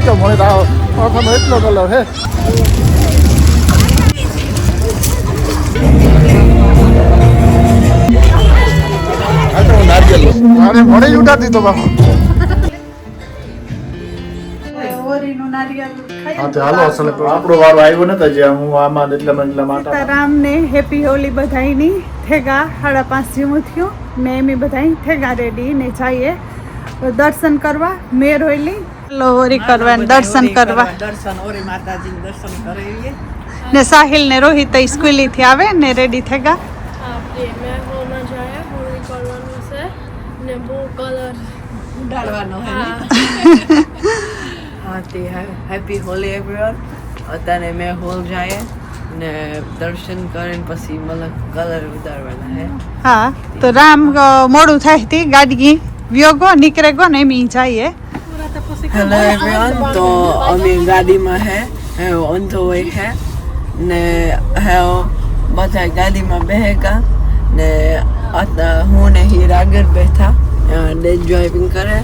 મીઠો મળે તો આખાનો એટલો કલર હે અરે મને જ ઉઠાડી દીધો બાપુ હાલો અસલ આપણો વારો આવ્યો નતો જે હું આમાં એટલા માટે રામને હેપી હોલી બધાઈની થેગા 5:30 જેવું થયું ને એમ બધાઈ થેગા રેડી ને જઈએ દર્શન કરવા મેર હોલી લો ઓરી કરવા દર્શન કરવા ઓરી માતાજી દર્શન કરીએ ને સાહિલ ને રોહિત સ્કૂલ થી આવે ને રેડી થેગા મેં હોલમાં જાય હોળી કરવાનું છે ને બહુ કલર ઉડાડવાનો હે હા તે હેપી હોલી એવરીવન અત્યારે મેં હોલ જાય ને દર્શન કરીને પછી મતલબ કલર ઉડાડવાના હે હા તો રામ મોડું થાય તી ગાડી વ્યોગો નીકળે ગો ને એમ જઈએ હેલો એવરીવન તો અમે ગાડીમાં હે ઓન ધ વે હે ને હે બધા ગાડીમાં બેહેગા ને હું ને હીર આગળ બેઠા ડે ડ્રાઇવિંગ કરે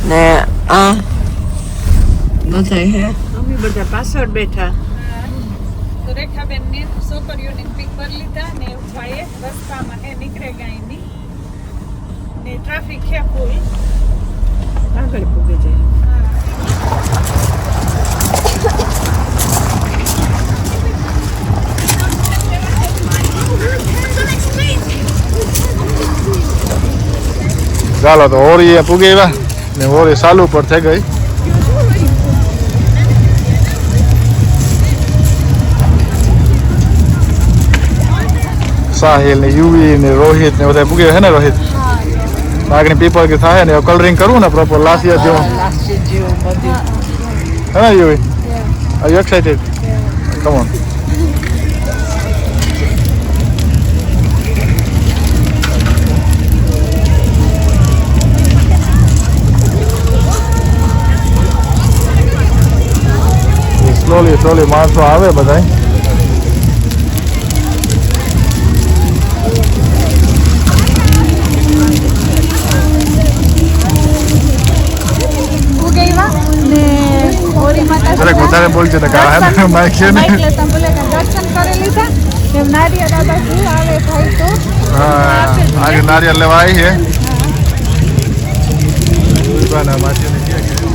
ને આ બધા હે અમે બધા પાછળ બેઠા તો રેખાબેન ને છોકરીઓને પિક કરી લીધા ને ઉઠાઈએ રસ્તામાં હે નીકળે ગઈ ની ને ટ્રાફિક છે ફૂલ આગળ પૂગે છે ચાલો તો હોળી પૂગી આવ્યા ને હોળી ચાલુ પર થઈ ગઈ સાહિલ ને યુવી ને રોહિત ને બધા પૂગે છે ને રોહિત આગળ પીપલ કે થાય ને કલરિંગ કરવું ને પ્રોપર લાસ્ટ યર જેવું હે ને યુવી are you excited come on slowly માણસો આવે બધા વધારે બોલશે ને માઇક છે ને દર્શન કરી લીધા એમ નારિયેળ આ બાજુ આવે ભાઈ તો હા આજે નારિયેળ લેવા આવી છે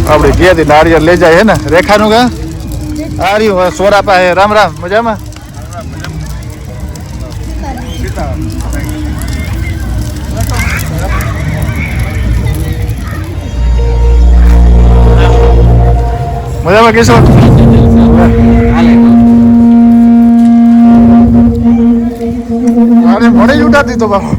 આપણે ગયા નારિયેળ લઈ જાય હે ને રેખાનું કા આ રહ્યું સોરા પાસે રામ રામ મજામાં મજામાં કેશો અરે મોડે જ ઉઠાડી દીધો બાપુ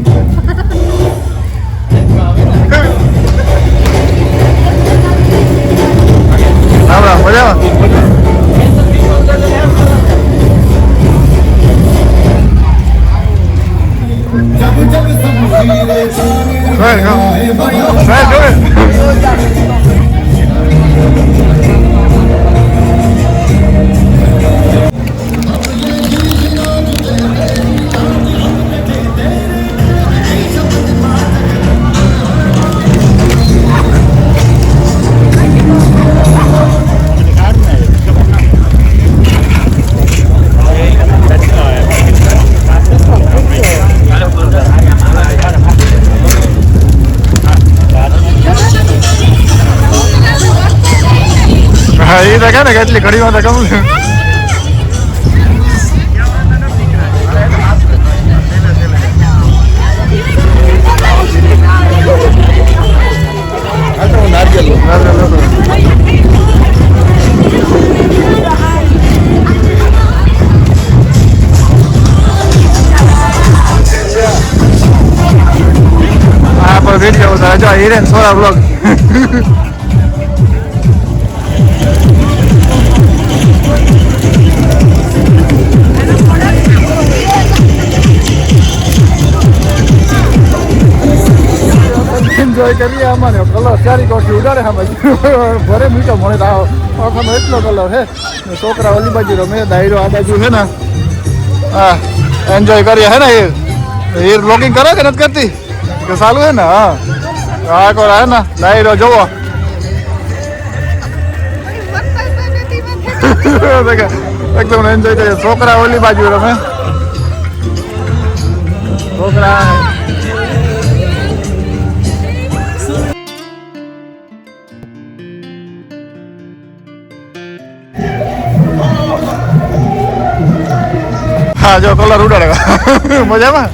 રામ રામ મજામાં એ તો ને કેટલી ઘડીમાં તો કહું છું હા પર વિડીયો જો હિરેન સોરા બ્લોગ એન્જોય કરીએ આમાં કલર ચારી કોઠી ઉડાડે આમાં ભરે મીઠો મળે તો આખાનો એટલો કલર હે છોકરા ઓલી બાજુ રમે દાયરો આ બાજુ છે ને હા એન્જોય કરીએ હે ને હીર બ્લોગિંગ કરે કે નથી કરતી કે ચાલુ હે ને હા હા કોરા હે ને દાયરો જોવો એકદમ એન્જોય કરીએ. છોકરા ઓલી બાજુ રમે. છોકરા હા જો કલર ઉડાડે. મજામાં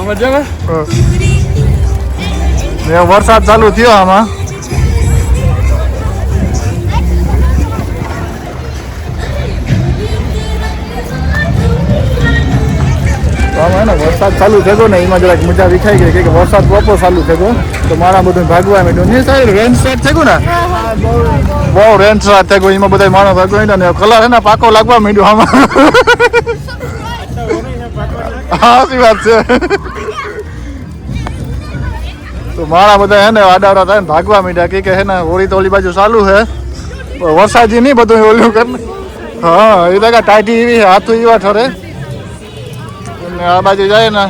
મજામાં વરસાદ ચાલુ થયો આમાં. વરસાદ ચાલુ થયો ને એમાં જરાક મજા વિખાઈ ગઈ કે વરસાદ પ્રોપર ચાલુ થયો તો મારા બધું ભાગવા માંડ્યું ને સાહેબ રેન સ્ટાર્ટ થયું ને બહુ રેન સ્ટાર્ટ થઈ ગયું એમાં બધા માણસ ભાગવા માંડ્યા ને કલર હે ને પાકો લાગવા માંડ્યો આમાં. હા સી વાત છે. તો મારા બધા હે ને આડાવડા થાય ને ભાગવા માંડ્યા કે હે ને હોળી તો ઓલી બાજુ ચાલુ છે વરસાદી નહીં બધું ઓલું કર. હા એ તો ટાઈટી એવી હાથું એવા ઠરે આ બાજુ જાય ને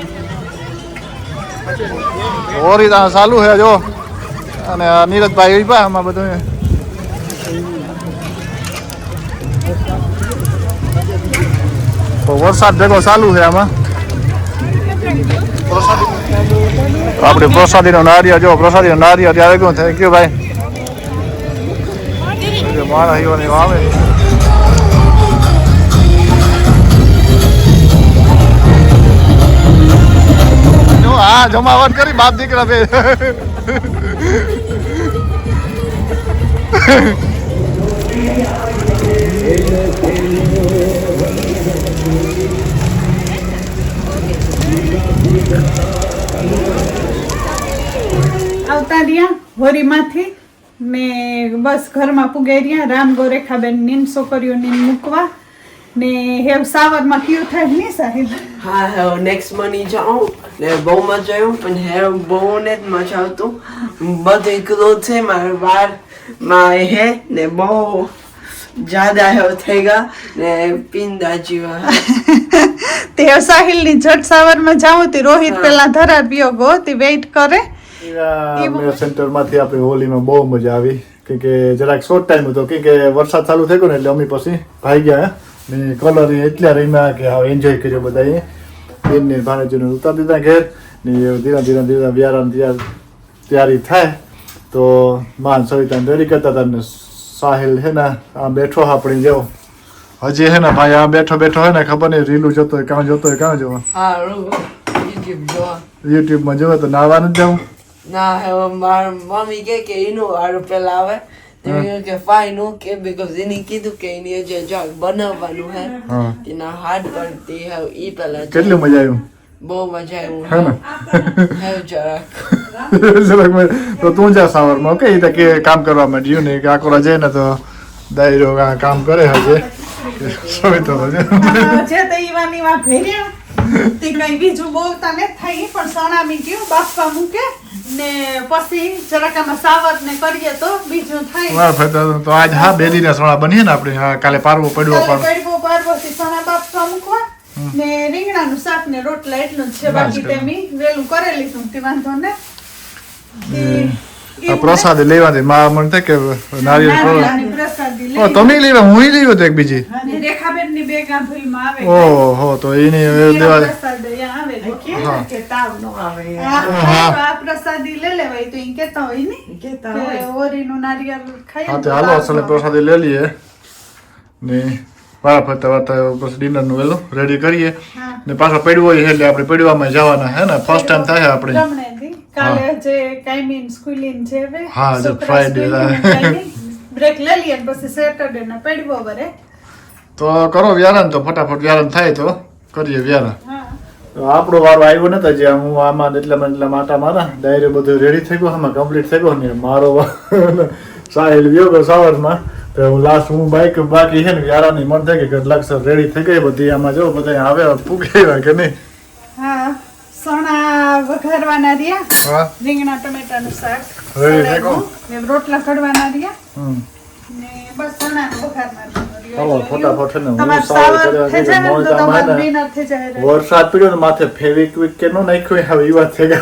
હોરી ચાલુ છે જો. અને નીરજભાઈ પા આમાં બધું વરસાદ ભેગો ચાલુ છે આમાં. આપણે પ્રસાદીનો નારિયેળ જો પ્રસાદીનો નારિયેળ ત્યારે કેવું થેન્ક યુ ભાઈ. મારા હીવાની આવે હા જમાવટ કરી બાપ દીકરા બે. આવતા રહ્યા હોરીમાંથી ને બસ ઘરમાં પુગાઈ રહ્યા. રામ ગોરેખાબેન નીન છોકરીઓ નીન મૂકવા ને હેવ સાવરમાં કયું થાય નહીં સાહેબ. હા હવે નેક્સ્ટ મની જાઉં ને બહુ મજા આવ્યું પણ હવે બહુ ને જ મજા આવતું બધું ક્લોથ છે મારા વારમાં હે ને બહુ જ્યાદા હવે થઈ ગયા ને પિંડા જેવા. તે સાહિલની જટ સાવરમાં જાઉં તે રોહિત પેલા ધરા પીયો ગો તે વેઇટ કરે. સેન્ટરમાંથી આપણે હોલીમાં બહુ મજા આવી કે જરાક શોર્ટ ટાઈમ હતો કે વરસાદ ચાલુ થઈ ગયો ને એટલે અમે પછી ભાઈ ગયા ને કલર એટલા રમ્યા કે હવે એન્જોય કર્યો બધાએ. બેનને ભાણેજીને ઉતારી દીધા ઘેર ને ધીરે ધીરે ધીરે વ્યારાની તૈયારી થાય તો માન સવિતાને રેડી કરતા હતા ને સાહિલ હે ને આ બેઠો આપણે જેવો હજી હે ને ભાઈ આ બેઠો બેઠો હે ને ખબર નહીં રીલું જોતો હોય કાં જોતો હોય કાં જોવા. હા યુટ્યુબ જોવા યુટ્યુબમાં જોવે તો નાવાનું જ જવું ના હવે મારા મમ્મી કે એનું વાળું પેલા આવે કે ફાઈન ઓકે બીકોઝ એને કીધું કે એની જે જોગ બનાવવાનું હે એના હાર્ડ પડતી હે ઈ પેલા કેટલી મજા આવ્યું. બહુ મજા હે આવ્યું ને હે જરાક તો તું જા સાવરમાં ઓકે તો કે કામ કરવા માંડ્યું ને કે આખો રજે ને તો દાયરો કામ કરે હજે સવિતો જે તો ઈવાની માં ભેર્યા તે કઈ બીજું બોલતા ને થાય પણ સણામી ગયું બાફવા મૂકે ને પછી જરાક આમાં સાવર ને કરીએ તો બીજું થાય. તો આજ હા બેલીના સણા બનીએ ને આપણે હા કાલે પારવો પડ્યો પારવોથી સણા બાફવા મૂકવા ને રીંગણાનું શાક ને રોટલા એટલું જ છે બાકી તેમી વેલું કરી લીધું તે વાંધો ને. પ્રસાદ લેવા દે માં મને થાય કે નારિયેળ પ્રસાદી તમે લેવા હું લેવો તો એક બીજી રેખાબેન ની બે ગાંભરીમાં આવે. ઓહો તો એની લેવા દે. પ્રસાદ આવે કે તાવ નો આવે આ પ્રસાદી લે લેવાય તો ઈ કેતા હોય ને કેતા હોય ઓરીનું નારિયેળ ખાઈ. હા તે હાલો અસલે પ્રસાદી લઈ લઈએ ને વારા ફરતા વારતા પછી ડિનરનું વેલું રેડી કરીએ ને પાછા પડ્યું હોય એટલે આપણે પડવામાં જવાના હે ને ફર્સ્ટ ટાઈમ થાય આપણે કાલે જે કાઈમીન સ્કૂલિંગ છે હવે હા જે ફ્રાઈડે બ્રેક લઈ લઈએ પછી સેટરડે ના પડવો વરે તો કરો વ્યારાન તો ફટાફટ વ્યારાન થાય તો કરીએ વ્યારા. હા આપણો વારો આવ્યો નતો જે હું આમાં એટલા માટા મારા ડાયરી બધું રેડી થઈ ગયું આમાં કમ્પ્લીટ થઈ ગયો ને મારો સાહેલ ગયો ગયો સાવરમાં તો હું લાસ્ટ હું બાઈક બાકી છે ને વ્યારાની મન થઈ ગઈ કેટલાક સર રેડી થઈ ગઈ બધી આમાં જો બધા આવે પૂગે કે નહીં. હા સણા વઘારવાના રહ્યા હા રીંગણા ટમેટાનું શાક રેડી થઈ ગયો ને રોટલા કડવાના રહ્યા હમ ને બસ સણા વઘારવાના ચાલો ફટાફટ છે ને હું તમાર સાવર સાવર થઈ જાય ને તો કર્યા તમાર ડિનર થઈ જાય. વરસાદ પડ્યો ને માથે ફેવિક્વિક કે નો નાખ્યો હવે ઈ વાત થઈ ગઈ.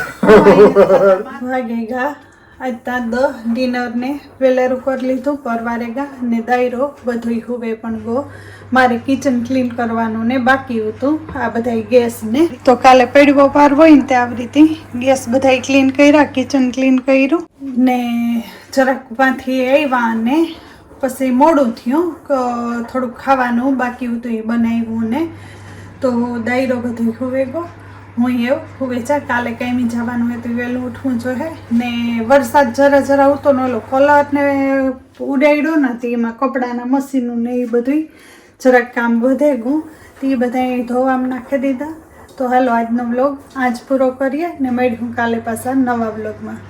વાગી ગયા આજ ત્યાં ડિનરને વેલેરું કરી લીધું પરવારે ગા ને દાયરો બધું હુવે પણ ગો મારે કિચન ક્લીન કરવાનું ને બાકી હતું આ બધા ગેસ ને તો કાલે પડવો પાર હોય ને તે આવી રીતે ગેસ બધા ક્લીન કર્યા કિચન ક્લીન કર્યું ને જરાક પાથી આવ્યા ને પછી મોડું થયું થોડુંક ખાવાનું બાકી હતું એ બનાવ્યું ને તો દાયરો બધું હુવે ગયો હું એવું હુવે છે કાલે કાંઈ જવાનું હોય તો વહેલું ઉઠવું જોઈએ ને વરસાદ જરા જરા આવતો ને ઓલો કલર ને ઉડાડ્યો નથી એમાં કપડાના મશીનનું ને એ બધું જરાક કામ વધે ગયું તો એ બધા ધોવામાં નાખી દીધા તો હાલો આજનો વ્લોગ આજ પૂરો કરીએ ને મળ્યું કાલે પાછા નવા વ્લોગમાં